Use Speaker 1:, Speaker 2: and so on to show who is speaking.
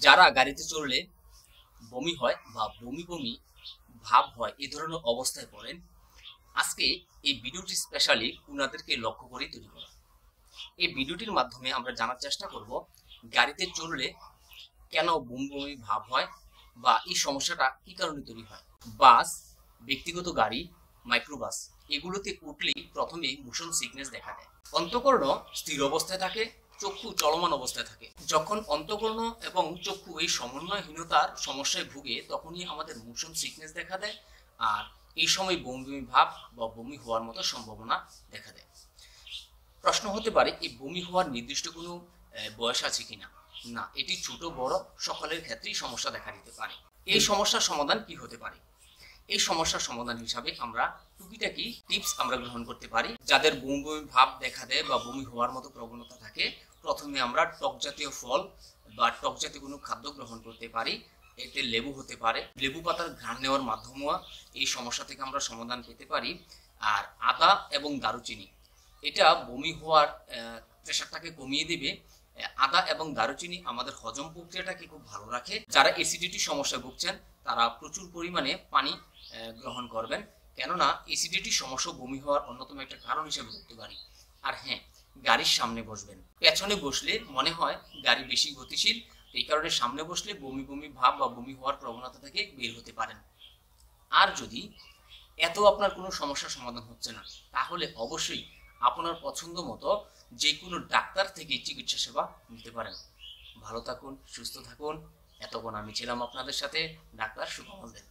Speaker 1: যারা গাড়িতে চড়লে বমি হয় বা বমি বমি ভাব হয় এই ধরনের অবস্থায় পড়েন, আজকে এই ভিডিওটি স্পেশালি উনাদেরকে লক্ষ্য করে তৈরি করা। এই ভিডিওটির মাধ্যমে আমরা জানার চেষ্টা করব গাড়িতে চড়লে কেন বমি বমি ভাব হয় বা এই সমস্যাটা কি কারণে তৈরি হয়। বাস, ব্যক্তিগত গাড়ি, মাইক্রোবাস এগুলোতে উঠলেই প্রথমে মোশন সিকনেস দেখা দেয়। অন্তঃকর্ণ স্থির অবস্থায় থাকে, চক্ষু চলমান অবস্থায় থাকে। যখন অন্তঃকর্ণ এবং চক্ষু এই সমন্বয়হীনতার সমস্যায় ভুগে তখনই আমাদের মোশন সিকনেস দেখা দেয়, আর এই সময় বমি বমি ভাব বা বমি হওয়ার মতো সম্ভাবনা দেখা দেয়। প্রশ্ন হতে পারে এই বমি হওয়ার নির্দিষ্ট কোনো বয়স আছে কিনা। না, এটি ছোট বড় সকলের ক্ষেত্রেই সমস্যা দেখা দিতে পারে। এই সমস্যার সমাধান কি হতে পারে? এই সমস্যার সমাধান হিসাবে আমরা টুকিটাকি টিপস আমরা গ্রহণ করতে পারি। যাদের বমি বমি ভাব দেখা দেয় বা বমি হওয়ার মতো প্রবণতা থাকে, প্রথমে আমরা টক জাতীয় ফল বা টক জাতীয় কোনো খাদ্য গ্রহণ করতে পারি। এতে লেবু হতে পারে, লেবু পাতার ঘ্রাণ নেওয়ার মাধ্যমেও এই সমস্যা থেকে আমরা সমাধান পেতে পারি। আর আদা এবং দারুচিনি, এটা বমি হওয়ার প্রেশারটাকে কমিয়ে দিবে। আদা এবং দারুচিনি আমাদের হজম প্রক্রিয়াটাকে খুব ভালো রাখে। যারা অ্যাসিডিটি সমস্যায় ভুগছেন তারা প্রচুর পরিমাণে পানি গ্রহণ করবেন, কেননা অ্যাসিডিটি সমস্যা বমি হওয়ার অন্যতম একটা কারণ হিসেবে ধরতে পারি। আর হ্যাঁ, গাড়ির সামনে বসবেন। পেছনে বসলে মনে হয় গাড়ি বেশি গতিশীল, এই কারণে সামনে বসলে বমি বমি ভাব বা বমি হওয়ার প্রবণতা থেকে বের হতে পারেন। আর যদি এত আপনার কোনো সমস্যার সমাধান হচ্ছে না, তাহলে অবশ্যই আপনার পছন্দ মতো যে কোনো ডাক্তার থেকে চিকিৎসা সেবা নিতে পারেন। ভালো থাকুন, সুস্থ থাকুন। এতক্ষণ আমি ছিলাম আপনাদের সাথে ডাক্তার সুকমল দেব।